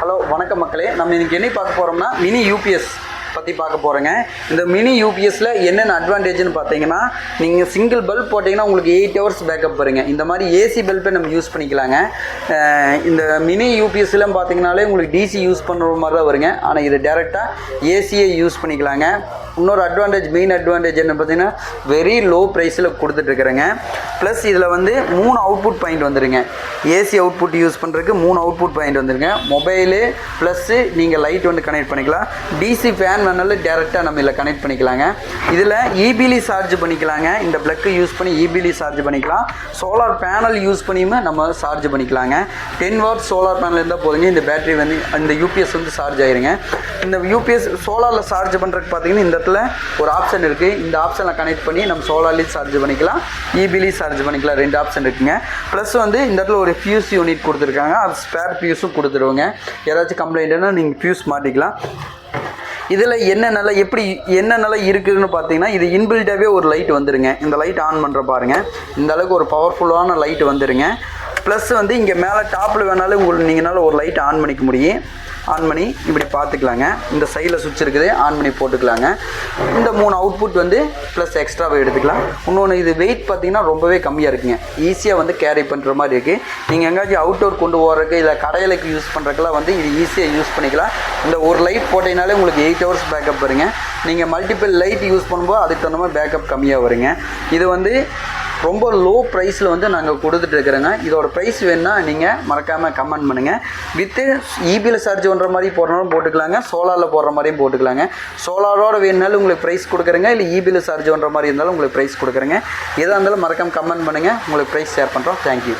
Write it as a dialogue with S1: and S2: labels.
S1: Hello வணக்கம் மக்களே. நம்ம இன்றைக்கி என்ன பார்க்க போகிறோம்னா மினி யூபிஎஸ் பற்றி பார்க்க போகிறேங்க. இந்த மினி யூபிஎஸ்ல என்னென்ன அட்வான்டேஜ்னு பார்த்தீங்கன்னா, நீங்கள் சிங்கிள் பல்ப் போட்டிங்கன்னா உங்களுக்கு 8 ஹவர்ஸ் பேக்கப் வருங்க. இந்த மாதிரி ஏசி பல்பை நம்ம யூஸ் பண்ணிக்கலாங்க. இந்த மினி யூபிஎஸ்லாம் பார்த்தீங்கனாலே உங்களுக்கு டிசி யூஸ் பண்ணுற மாதிரி தான் வருங்க. ஆனால் இது டேரெக்டாக ஏசியை யூஸ் பண்ணிக்கலாங்க. இன்னொரு அட்வான்டேஜ், மெயின் அட்வான்டேஜ் என்ன பார்த்தீங்கன்னா, வெரி லோ ப்ரைஸில் கொடுத்துட்ருக்குறேங்க. ப்ளஸ் இதில் வந்து 3 அவுட்புட் பாயிண்ட் வந்துடுங்க. ஏசி அவுட்புட் யூஸ் பண்ணுறதுக்கு 3 அவுட்புட் பாயிண்ட் வந்துருங்க. மொபைலு ப்ளஸ்ஸு நீங்கள் லைட் வந்து கனெக்ட் பண்ணிக்கலாம். டிசி ஃபேன் வேணாலும் டேரெக்டாக நம்ம இதில் கனெக்ட் பண்ணிக்கலாங்க. இதில் இபிலி சார்ஜ் பண்ணிக்கலாங்க. இந்த ப்ளக்கு யூஸ் பண்ணி இபிலி சார்ஜ் பண்ணிக்கலாம். சோலார் பேனல் யூஸ் பண்ணியுமே நம்ம சார்ஜ் பண்ணிக்கலாங்க. 10 வாட் சோலார் பேனல் இருந்தால் போதுங்க. இந்த பேட்டரி வந்து இந்த யூபிஎஸ் வந்து சார்ஜ் ஆயிருங்க. இந்த யூபிஎஸ் சோலாரில் சார்ஜ் பண்ணுறதுக்கு பார்த்தீங்கன்னா இந்த இடத்துல ஒரு ஆப்ஷன் இருக்குது. இந்த ஆப்ஷனில் கனெக்ட் பண்ணி நம்ம சோலார்லேயும் சார்ஜ் பண்ணிக்கலாம், இபிலையும் சார்ஜ் பண்ணிக்கலாம். 2 ஆப்ஷன் இருக்குங்க. ப்ளஸ் வந்து இந்த இடத்துல ஒரு ஃபியூஸ் யூனிட் கொடுத்துருக்காங்க. அது ஸ்பேர் ஃபியூஸும் கொடுத்துருவோங்க. யாராச்சும் கம்ப்ளைண்ட்னா நீங்கள் ஃபியூஸ் மாட்டிக்கலாம். இதில் என்னென்னலாம் இருக்குதுன்னு பார்த்தீங்கன்னா, இது இன்பில்டாகவே ஒரு லைட் வந்துடுங்க. இந்த லைட் ஆன் பண்ணுற பாருங்கள். இந்த அளவுக்கு ஒரு பவர்ஃபுல்லான லைட் வந்துடுங்க. ப்ளஸ் வந்து இங்கே மேலே டாப்பில் வேணாலும் நீங்களால ஒரு லைட் ஆன் பண்ணிக்க முடியும். ஆன் பண்ணி இப்படி பார்த்துக்கலாங்க. இந்த சைடில் சுவிட்ச் இருக்குது, ஆன் பண்ணி போட்டுக்கலாங்க. இந்த 3 அவுட்புட் வந்து ப்ளஸ் எக்ஸ்ட்ராவை எடுத்துக்கலாம். இன்னொன்று, இது வெயிட் பார்த்திங்கன்னா ரொம்பவே கம்மியாக இருக்குங்க. ஈஸியாக வந்து கேரி பண்ணுற மாதிரி இருக்குது. நீங்கள் எங்கேயாச்சும் அவுட்டோர் கொண்டு போகிறதுக்கு இல்லை கடையிலுக்கு யூஸ் பண்ணுறதுக்கெல்லாம் வந்து இது ஈஸியாக யூஸ் பண்ணிக்கலாம். இந்த ஒரு லைட் போட்டிங்கனாலே உங்களுக்கு 8 ஹவர்ஸ் பேக்கப் வருங்க. நீங்கள் மல்டிபிள் லைட் யூஸ் பண்ணும்போது அதுக்கு தகுந்த மாதிரி பேக்கப் கம்மியாக வருங்க. இது வந்து ரொம்ப லோ ப்ரைஸில் வந்து நாங்கள் கொடுத்துட்ருக்குறோங்க. இதோட ப்ரைஸ் வேணுன்னா நீங்கள் மறக்காமல் கமெண்ட் பண்ணுங்கள். வித்து இபியில் சார்ஜ் பண்ணுற மாதிரி போடுறனாலும் போட்டுக்கலாங்க, சோலாரில் போடுற மாதிரியும் போட்டுக்கலாங்க. சோலாரோட வேணுனாலும் உங்களுக்கு ப்ரைஸ் கொடுக்குறேங்க, இல்லை இபியில் சார்ஜ் பண்ணுற மாதிரி இருந்தாலும் உங்களுக்கு ப்ரைஸ் கொடுக்குறேங்க. எதாக இருந்தாலும் மறக்காமல் கமெண்ட் பண்ணுங்கள். உங்களுக்கு ப்ரைஸ் ஷேர் பண்ணுறோம். தேங்க்யூ.